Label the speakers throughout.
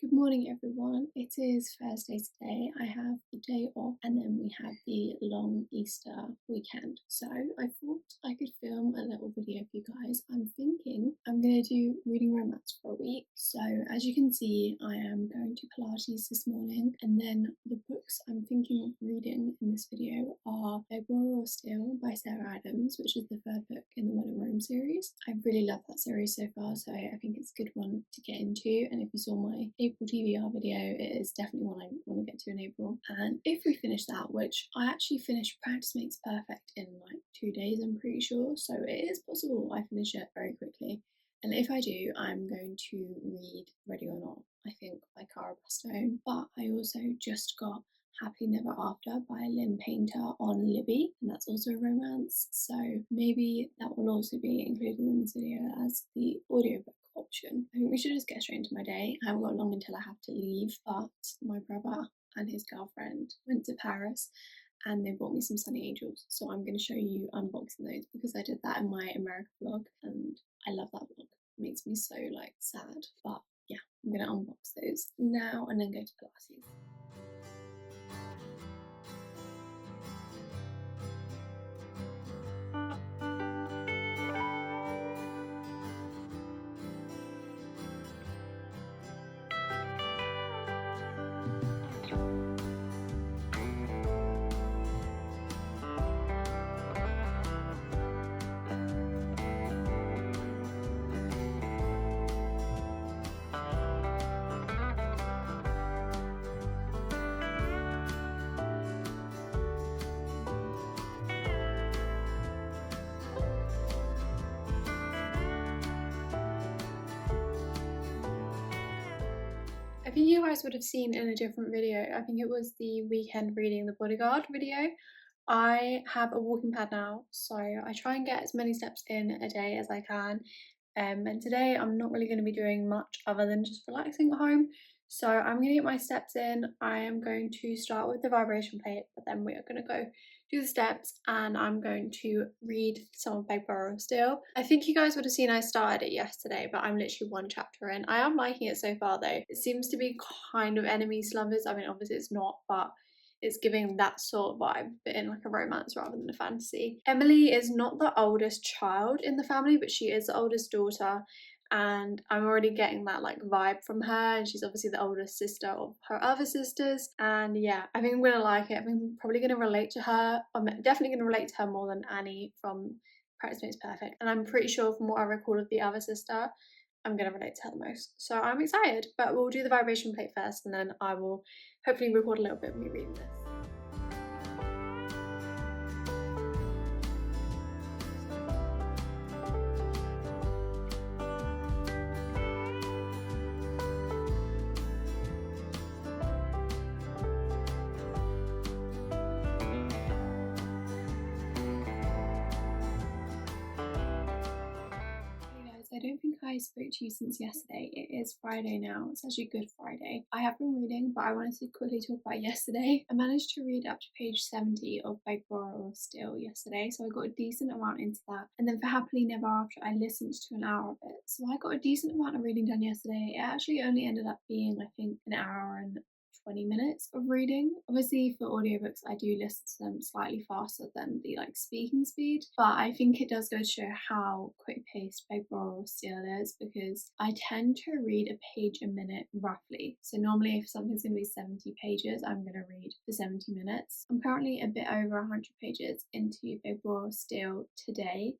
Speaker 1: Good morning, everyone. It is Thursday today. I have the day off, and then we have the long Easter weekend. So I thought I could film a little video for you guys. I'm thinking I'm going to do reading romance for a week. So as you can see, I am going to Pilates this morning, and then the books I'm thinking of reading in this video are Beg, Borrow or Steal by Sarah Adams, which is the third book in the When in Rome series. I really love that series so far, so I think it's a good one to get into. And if you saw my April TBR video, it is definitely one I want to get to in April. And if we finish that, which I actually finished Practice Makes Perfect in like 2 days, I'm pretty sure, so it is possible I finish it very quickly. And if I do, I'm going to read Ready or Not, I think, by Cara Bastone. But I also just got Happily Never After by Lynn Painter on Libby, and that's also a romance, so maybe that will also be included in this video as the audiobook option. I think we should just get straight into my day. I haven't got long until I have to leave, but my brother and his girlfriend went to Paris and they bought me some Sunny Angels, so I'm going to show you unboxing those because I did that in my America vlog and I love that vlog. It makes me so like sad, but yeah, I'm going to unbox those now and then go to Pilates. I think you guys would have seen in a different video, I think it was the weekend reading The Bodyguard video. I have a walking pad now, so I try and get as many steps in a day as I can. And today I'm not really going to be doing much other than just relaxing at home. So I'm going to get my steps in. I am going to start with the vibration plate, but then we are going to go do the steps and I'm going to read some of Beg, Borrow or Steal. I think you guys would have seen I started it yesterday, but I'm literally one chapter in. I am liking it so far though. It seems to be kind of enemies to lovers. I mean, obviously it's not, but it's giving that sort of vibe, but in like a romance rather than a fantasy. Emily is not the oldest child in the family, but she is the oldest daughter, and I'm already getting that like vibe from her, and she's obviously the oldest sister of her other sisters. And yeah, I think I'm gonna like it. I think I'm probably gonna relate to her. I'm definitely gonna relate to her more than Annie from Practice Makes Perfect, and I'm pretty sure from what I recall of the other sister, I'm gonna relate to her the most. So I'm excited, but we'll do the vibration plate first, and then I will hopefully record a little bit of me reading this. I don't think I spoke to you since yesterday. It is Friday now. It's actually Good Friday. I have been reading, but I wanted to quickly talk about yesterday. I managed to read up to page 70 of Beg, Borrow or Steal yesterday, so I got a decent amount into that. And then for Happily Never After, I listened to an hour of it. So I got a decent amount of reading done yesterday. It actually only ended up being, I think, an hour and 20 minutes of reading. Obviously for audiobooks I do listen to them slightly faster than the like speaking speed, but I think it does go to show how quick paced Beg, Borrow or Steal is, because I tend to read a page a minute roughly. So normally if something's going to be 70 pages, I'm going to read for 70 minutes. I'm currently a bit over 100 pages into Beg, Borrow or Steal today,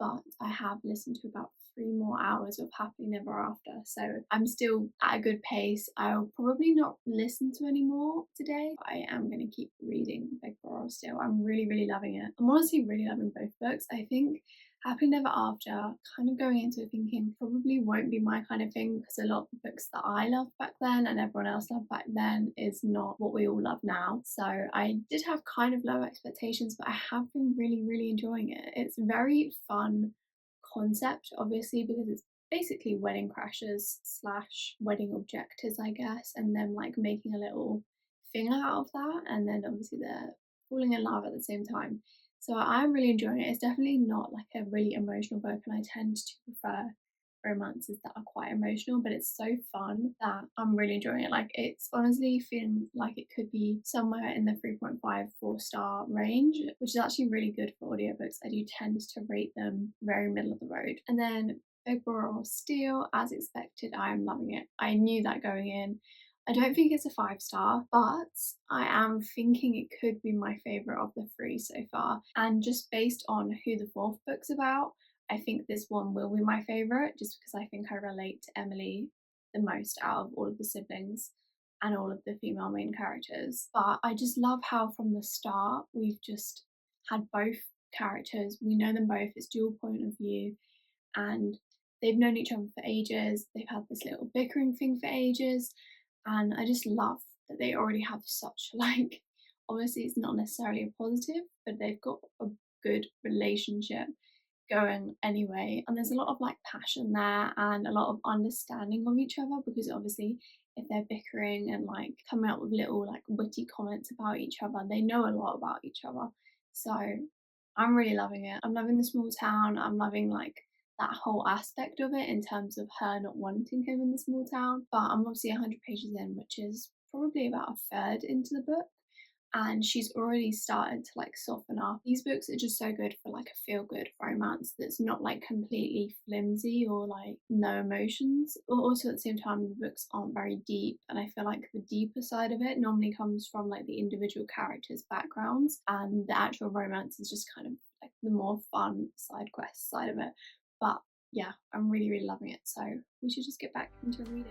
Speaker 1: but I have listened to about 3 more hours of Happily Never After, so I'm still at a good pace. I'll probably not listen to any more today. I am going to keep reading Beg, Borrow or Steal. I'm really loving it. I'm honestly really loving both books. I think Happily Never After, kind of going into it thinking probably won't be my kind of thing, because a lot of the books that I loved back then and everyone else loved back then is not what we all love now. So I did have kind of low expectations, but I have been really enjoying it. It's very fun concept, obviously, because it's basically wedding crashers slash wedding objectors, I guess, and them like making a little thing out of that, and then obviously they're falling in love at the same time. So I'm really enjoying it. It's definitely not like a really emotional book, and I tend to prefer romances that are quite emotional, but it's so fun that I'm really enjoying it. Like, it's honestly feeling like it could be somewhere in the 3.5 4-star range, which is actually really good for audiobooks. I do tend to rate them very middle of the road. And then Big Brother or Steel, as expected, I am loving it. I knew that going in. I don't think it's a 5-star, but I am thinking it could be my favourite of the 3 so far. And just based on who the 4th book's about, I think this one will be my favourite, just because I think I relate to Emily the most out of all of the siblings and all of the female main characters. But I just love how from the start we've just had both characters. We know them both, it's dual point of view, and they've known each other for ages. They've had this little bickering thing for ages, and I just love that they already have such, like, obviously it's not necessarily a positive, but they've got a good relationship going anyway. And there's a lot of like passion there and a lot of understanding of each other, because obviously if they're bickering and like coming up with little like witty comments about each other, they know a lot about each other. So I'm really loving it. I'm loving the small town. I'm loving like that whole aspect of it in terms of her not wanting him in the small town. But I'm obviously 100 pages in, which is probably about a third into the book, and she's already started to like soften up. These books are just so good for like a feel-good romance that's not like completely flimsy or like no emotions. But also at the same time, the books aren't very deep, and I feel like the deeper side of it normally comes from like the individual characters' backgrounds, and the actual romance is just kind of like the more fun side quest side of it. But yeah, I'm really, really loving it. So we should just get back into reading.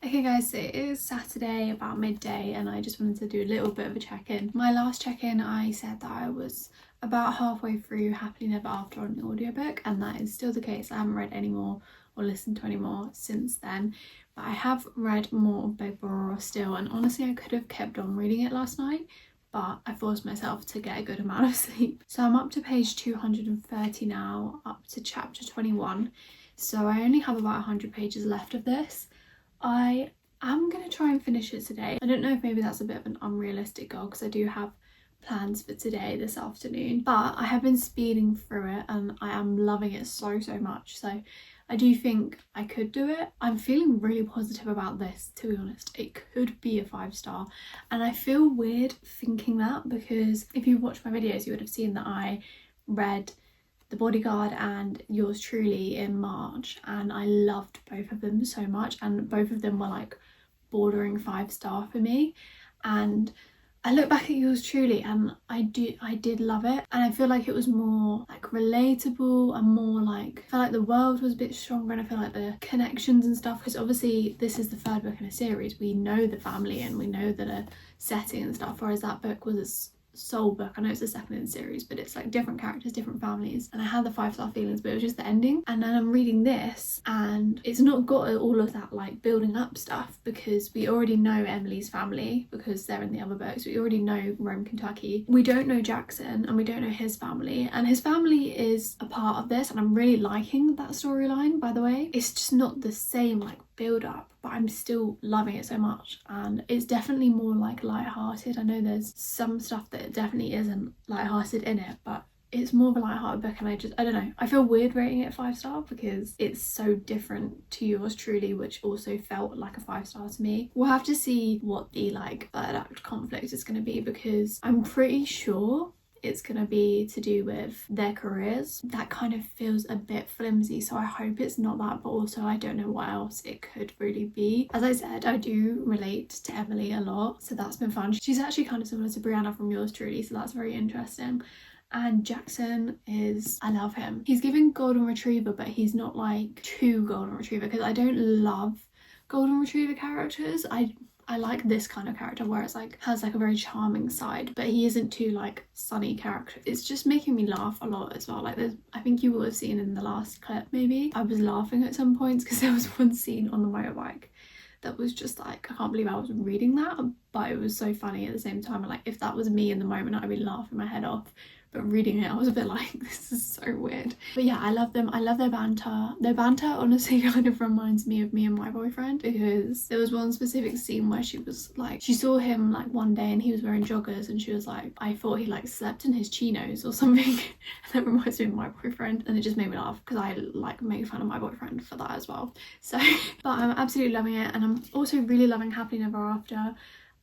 Speaker 1: Okay guys, so it is Saturday about midday, and I just wanted to do a little bit of a check-in. My last check-in I said that I was about halfway through Happily Never After on the audiobook, and that is still the case. I haven't read any more or listened to any more since then, but I have read more of Big Brother still, and honestly I could have kept on reading it last night, but I forced myself to get a good amount of sleep. So I'm up to page 230 now, up to chapter 21, so I only have about 100 pages left of this. I am going to try and finish it today. I don't know if maybe that's a bit of an unrealistic goal, because I do have plans for today, this afternoon, but I have been speeding through it and I am loving it so much. So I do think I could do it. I'm feeling really positive about this, to be honest. It could be a 5-star, and I feel weird thinking that, because if you watched my videos you would have seen that I read The Bodyguard and Yours Truly in March, and I loved both of them so much, and both of them were like bordering 5-star for me. And I look back at Yours Truly and I did love it, and I feel like it was more like relatable and more like, I feel like the world was a bit stronger, and I feel like the connections and stuff, because obviously this is the 3rd book in a series, we know the family and we know the setting and stuff, whereas that book was sole book. I know it's the 2nd in the series, but it's like different characters, different families, and I had the 5-star feelings, but it was just the ending. And then I'm reading this and it's not got all of that like building up stuff, because we already know Emily's family because they're in the other books. We already know Rome, Kentucky. We don't know Jackson and we don't know his family, and his family is a part of this, and I'm really liking that storyline, by the way. It's just not the same like build up, but I'm still loving it so much, and it's definitely more like light-hearted. I know there's some stuff that definitely isn't light-hearted in it, but it's more of a light-hearted book, and I don't know, I feel weird rating it 5-star because it's so different to Yours Truly, which also felt like a 5-star to me. We'll have to see what the like 3rd act conflict is going to be, because I'm pretty sure it's going to be to do with their careers. That kind of feels a bit flimsy, so I hope it's not that, but also I don't know what else it could really be. As I said, I do relate to Emily a lot, so that's been fun. She's actually kind of similar to Brianna from Yours Truly, so that's very interesting. And Jackson is, I love him. He's giving golden retriever, but he's not like too golden retriever, because I don't love golden retriever characters. I like this kind of character where it's like has like a very charming side, but he isn't too like sunny character. It's just making me laugh a lot as well. Like I think you will have seen in the last clip maybe, I was laughing at some points because there was one scene on the motorbike that was just like, I can't believe I was reading that, but it was so funny at the same time. Like if that was me in the moment, I'd be laughing my head off. but reading it I was a bit like, this is so weird. But yeah, I love them. I love their banter. Their banter honestly kind of reminds me of me and my boyfriend, because there was one specific scene where she was like, she saw him like one day and he was wearing joggers and she was like, I thought he like slept in his chinos or something. And that reminds me of my boyfriend, and it just made me laugh because I like make fun of my boyfriend for that as well. So but I'm absolutely loving it, and I'm also really loving Happily Never After.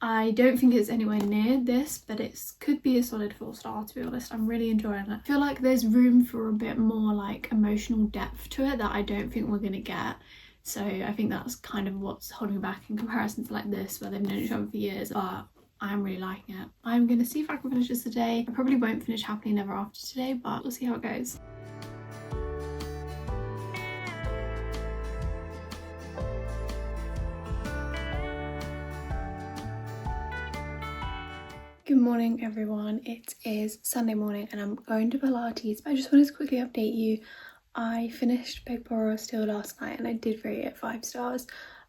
Speaker 1: I don't think it's anywhere near this, but it could be a solid 4-star, to be honest. I'm really enjoying it. I feel like there's room for a bit more like emotional depth to it that I don't think we're gonna get. So I think that's kind of what's holding me back in comparison to like this, where they've known each other for years. But I'm really liking it. I'm gonna see if I can finish this today. I probably won't finish Happily Never After today, but we'll see how it goes. Good morning everyone, it is Sunday morning and I'm going to Pilates, but I just wanted to quickly update you. I finished Big Brother Still last night and I did rate it 5 stars.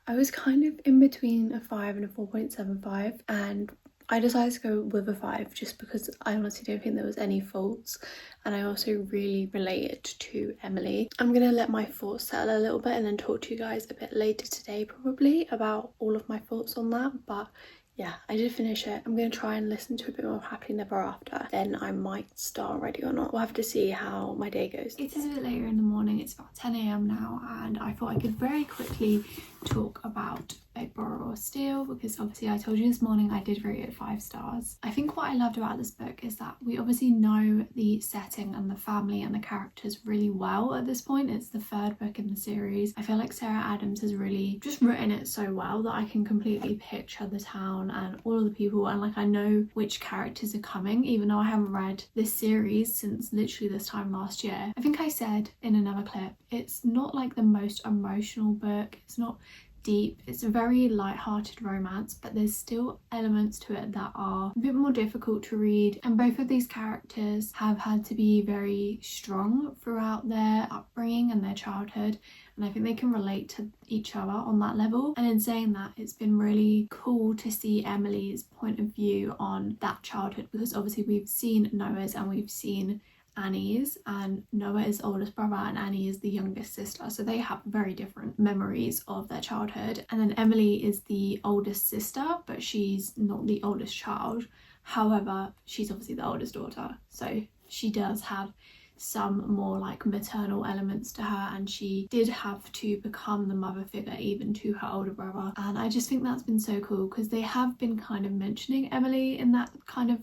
Speaker 1: I was kind of in between a 5 and a 4.75, and I decided to go with a 5 just because I honestly don't think there was any faults, and I also really related to Emily. I'm gonna let my thoughts settle a little bit and then talk to you guys a bit later today probably about all of my thoughts on that. But yeah, I did finish it. I'm going to try and listen to a bit more of Happily Never After. Then I might start already or not. We'll have to see how my day goes. It is a bit later in the morning. It's about 10 AM now, and I thought I could very quickly talk about Big Brother Still, because obviously I told you this morning I did rate it 5 stars. I think what I loved about this book is that we obviously know the setting and the family and the characters really well at this point. It's the 3rd book in the series. I feel like Sarah Adams has really just written it so well that I can completely picture the town and all of the people, and like I know which characters are coming, even though I haven't read this series since literally this time last year. I think I said in another clip, it's not like the most emotional book, it's not deep, it's a very light-hearted romance, but there's still elements to it that are a bit more difficult to read, and both of these characters have had to be very strong throughout their upbringing and their childhood, and I think they can relate to each other on that level. And in saying that, it's been really cool to see Emily's point of view on that childhood, because obviously we've seen Noah's and we've seen Annie's, and Noah is oldest brother and Annie is the youngest sister, so they have very different memories of their childhood. And then Emily is the oldest sister, but she's not the oldest child. However, she's obviously the oldest daughter, so she does have some more like maternal elements to her, and she did have to become the mother figure even to her older brother. And I just think that's been so cool, because they have been kind of mentioning Emily in that kind of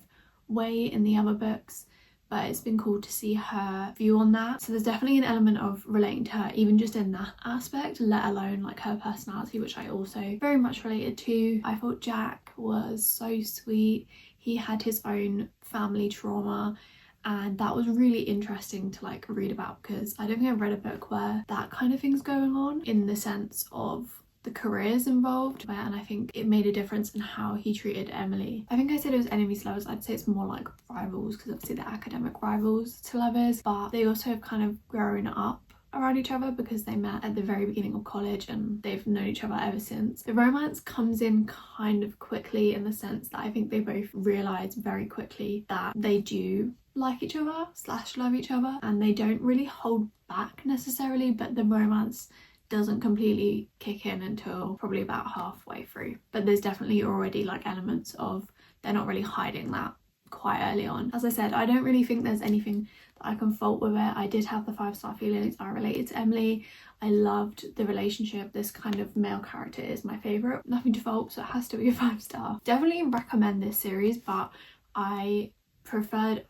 Speaker 1: way in the other books, but it's been cool to see her view on that. So there's definitely an element of relating to her even just in that aspect, let alone like her personality, which I also very much related to. I thought Jack was so sweet. He had his own family trauma, and that was really interesting to like read about, because I don't think I've read a book where that kind of thing's going on in the sense of the careers involved, and I think it made a difference in how he treated Emily. I think I said it was enemies to lovers. I'd say it's more like rivals, because obviously they're academic rivals to lovers, but they also have kind of grown up around each other because they met at the very beginning of college and they've known each other ever since. The romance comes in kind of quickly in the sense that I think they both realise very quickly that they do like each other / love each other, and they don't really hold back necessarily, but the romance doesn't completely kick in until probably about halfway through. But there's definitely already like elements of they're not really hiding that quite early on. As I said, I don't really think there's anything that I can fault with it. I did have the 5-star feelings. I related to Emily. I loved the relationship. This kind of male character is my favourite. Nothing to fault, so it has to be a 5-star. Definitely recommend this series, but I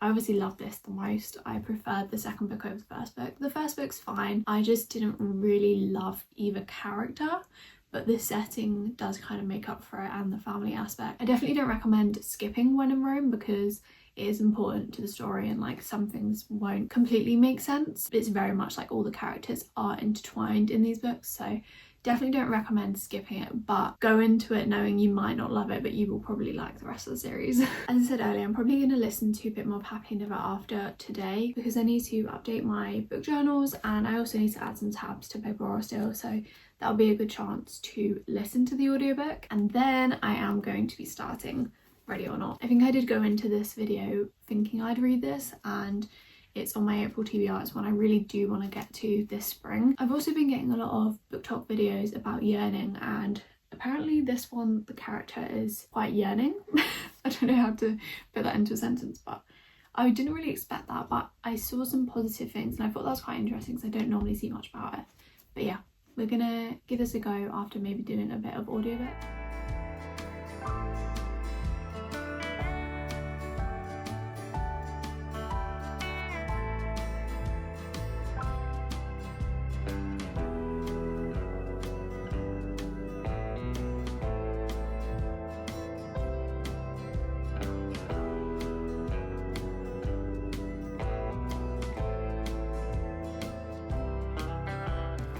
Speaker 1: obviously love this the most. I preferred the second book over the first book. The first book's fine. I just didn't really love either character, but the setting does kind of make up for it, and the family aspect. I definitely don't recommend skipping When in Rome, because it is important to the story and like some things won't completely make sense. It's very much like all the characters are intertwined in these books, so definitely don't recommend skipping it, but go into it knowing you might not love it, but you will probably like the rest of the series. As I said earlier, I'm probably going to listen to a bit more of Happily Never After today, because I need to update my book journals, and I also need to add some tabs to Big Brother Still, so that'll be a good chance to listen to the audiobook. And then I am going to be starting Ready or Not. I think I did go into this video thinking I'd read this, and it's on my April TBR. It's one I really do want to get to this spring. I've also been getting a lot of book talk videos about yearning, and apparently this one, the character is quite yearning. I don't know how to put that into a sentence, but I didn't really expect that, but I saw some positive things and I thought that was quite interesting because I don't normally see much about it. But yeah, we're gonna give this a go after maybe doing a bit of audiobook.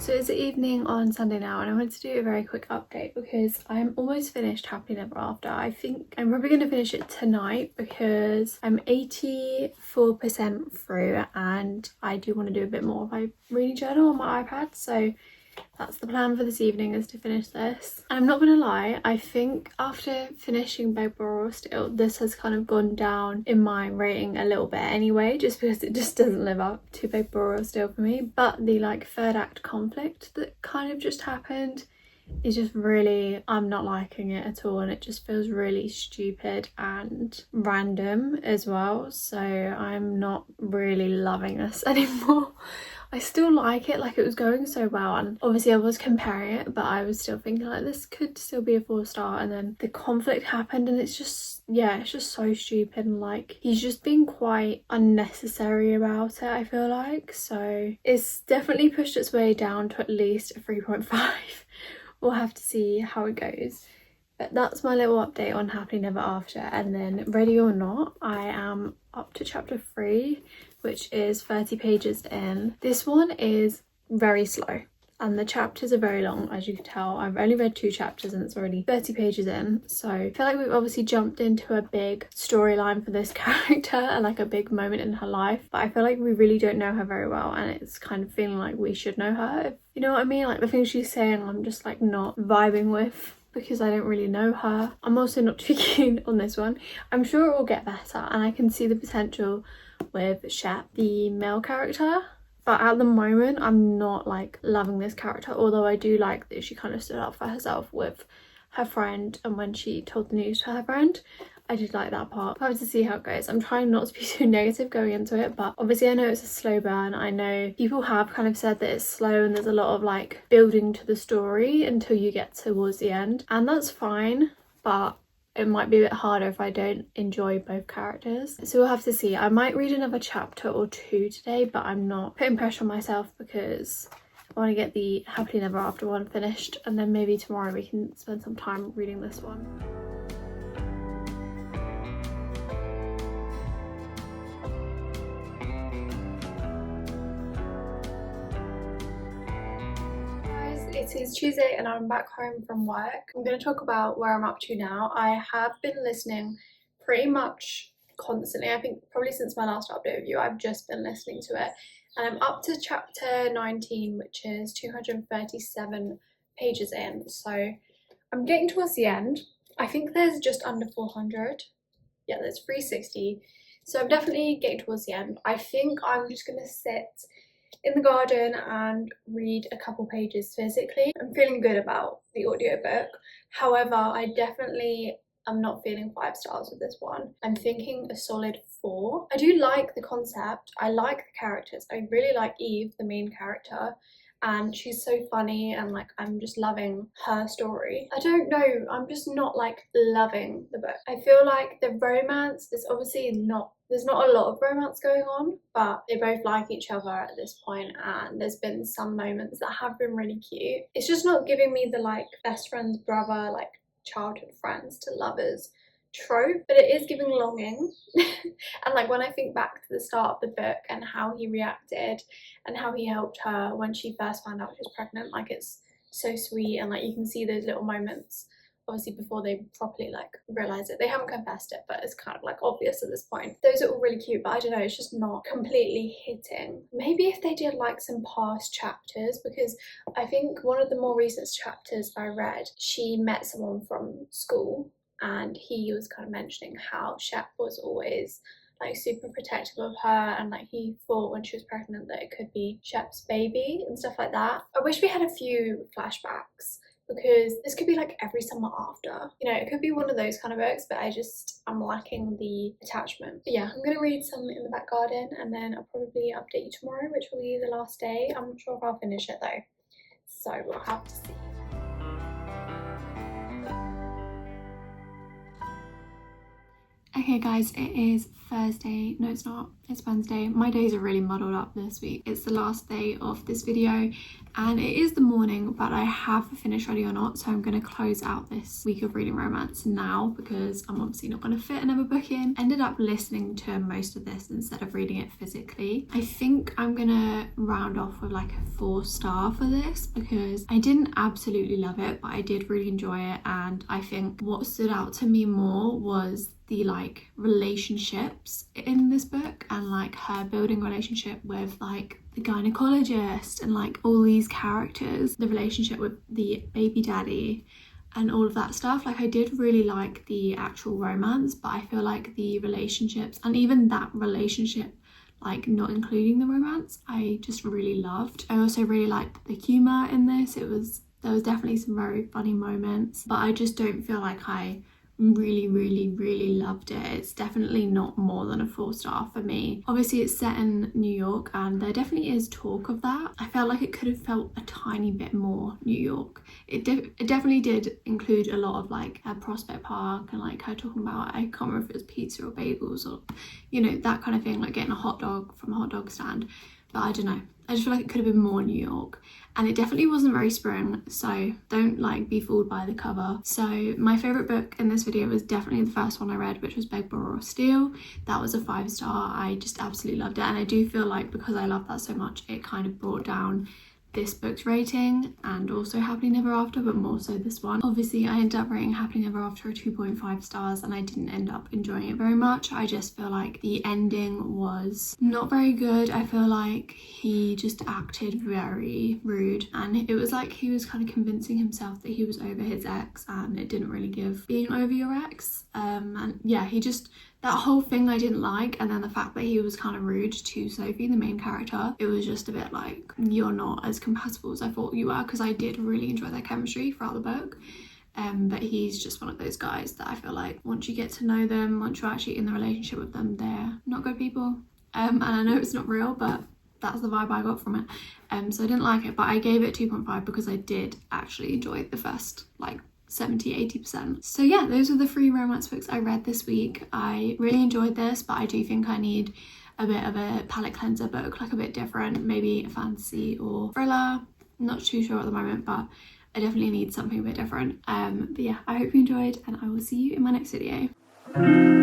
Speaker 1: So it's the evening on Sunday now, and I wanted to do a very quick update because I'm almost finished Happily Never After. I think I'm probably going to finish it tonight because I'm 84% through and I do want to do a bit more of my reading journal on my iPad. So that's the plan for this evening, is to finish this. I'm not gonna lie, I think after finishing Beg, Borrow, Steal, this has kind of gone down in my rating a little bit anyway, just because it just doesn't live up to Beg, Borrow, Steal for me. But the like third act conflict that kind of just happened is just really, I'm not liking it at all, and it just feels really stupid and random as well. So I'm not really loving this anymore. I still like it, like it was going so well, and obviously I was comparing it, but I was still thinking like this could still be a 4-star, and then the conflict happened and it's just, yeah, it's just so stupid, and like he's just being quite unnecessary about it, I feel like. So it's definitely pushed its way down to at least a 3.5. We'll have to see how it goes. But that's my little update on Happily Never After. And then Ready or Not, I am up to chapter 3, which is 30 pages in. This one is very slow and the chapters are very long, as you can tell. I've only read 2 chapters and it's already 30 pages in. So I feel like we've obviously jumped into a big storyline for this character and like a big moment in her life. But I feel like we really don't know her very well, and it's kind of feeling like we should know her, if you know what I mean. Like the things she's saying, I'm just like not vibing with, because I don't really know her. I'm also not too keen on this one. I'm sure it will get better, and I can see the potential with Shep, the male character. But at the moment, I'm not like loving this character, although I do like that she kind of stood up for herself with her friend, and when she told the news to her friend, I did like that part. I'll have to see how it goes. I'm trying not to be too negative going into it, but obviously I know it's a slow burn. I know people have kind of said that it's slow and there's a lot of like building to the story until you get towards the end, and that's fine, but it might be a bit harder if I don't enjoy both characters. So we'll have to see. I might read another chapter or 2 today, but I'm not putting pressure on myself because I want to get the Happily Never After one finished, and then maybe tomorrow we can spend some time reading this one. It is Tuesday and I'm back home from work. I'm going to talk about where I'm up to now. I have been listening pretty much constantly. I think probably since my last update with you, I've just been listening to it. And I'm up to chapter 19, which is 237 pages in. So I'm getting towards the end. I think there's just under 400. Yeah, there's 360. So I'm definitely getting towards the end. I think I'm just going to sit in the garden and read a couple pages physically. I'm feeling good about the audiobook. However, I definitely am not feeling 5 stars with this one. I'm thinking a solid 4. I do like the concept. I like the characters. I really like Eve, the main character, and she's so funny, and like I'm just loving her story. I don't know, I'm just not like loving the book. I feel like the romance is obviously not, there's not a lot of romance going on, but they both like each other at this point, and there's been some moments that have been really cute. It's just not giving me the like best friend's brother, like childhood friends to lovers trope, but it is giving longing. And like when I think back to the start of the book and how he reacted and how he helped her when she first found out she was pregnant, like it's so sweet, and like you can see those little moments obviously before they properly like realize it. They haven't confessed it, but it's kind of like obvious at this point. Those are all really cute, but I don't know, it's just not completely hitting. Maybe if they did like some past chapters, because I think one of the more recent chapters I read, she met someone from school and he was kind of mentioning how Shep was always like super protective of her, and like he thought when she was pregnant that it could be Shep's baby and stuff like that. I wish we had a few flashbacks, because this could be like every summer after, you know, it could be one of those kind of books, but I'm lacking the attachment. But yeah, I'm gonna read some in the back garden, and then I'll probably update you tomorrow, which will be the last day. I'm not sure if I'll finish it though, so we'll have to see. Okay guys, it is Thursday. No, it's not. It's Wednesday. My days are really muddled up this week. It's the last day of this video and it is the morning, but I have finished Ready or Not, so I'm going to close out this week of reading romance now because I'm obviously not going to fit another book in. Ended up listening to most of this instead of reading it physically. I think I'm going to round off with like a 4-star for this because I didn't absolutely love it, but I did really enjoy it, and I think what stood out to me more was the like relationships in this book, and like her building relationship with like the gynecologist and like all these characters, the relationship with the baby daddy and all of that stuff. Like I did really like the actual romance, but I feel like the relationships, and even that relationship like not including the romance, I just really loved. I also really liked the humor in this. There was definitely some very funny moments, but I just don't feel like I really loved it. It's definitely not more than a 4-star for me. Obviously it's set in New York and there definitely is talk of that. I felt like it could have felt a tiny bit more New York. It definitely did include a lot of like Prospect Park and like her talking about, I can't remember if it was pizza or bagels or, you know, that kind of thing, like getting a hot dog from a hot dog stand. But I don't know, I just feel like it could have been more New York. And it definitely wasn't very spring, so don't like be fooled by the cover. So my favourite book in this video was definitely the first one I read, which was Beg, Borrow or Steal. That was a 5-star. I just absolutely loved it, and I do feel like because I love that so much, it kind of brought down this book's rating and also Happily Never After, but more so this one. Obviously I ended up rating Happily Never After a 2.5 stars and I didn't end up enjoying it very much. I just feel like the ending was not very good. I feel like he just acted very rude, and it was like he was kind of convincing himself that he was over his ex, and it didn't really give being over your ex. And yeah, that whole thing I didn't like, and then the fact that he was kind of rude to Sophie, the main character, it was just a bit like, you're not as compatible as I thought you were, because I did really enjoy their chemistry throughout the book. But he's just one of those guys that I feel like once you get to know them, once you're actually in the relationship with them, they're not good people. And I know it's not real, but that's the vibe I got from it. So I didn't like it, but I gave it 2.5 because I did actually enjoy the first like 70-80%. So yeah, those are the 3 romance books I read this week. I really enjoyed this, but I do think I need a bit of a palette cleanser book, like a bit different, maybe a fantasy or thriller. I'm not too sure at the moment, but I definitely need something a bit different. But yeah, I hope you enjoyed, and I will see you in my next video.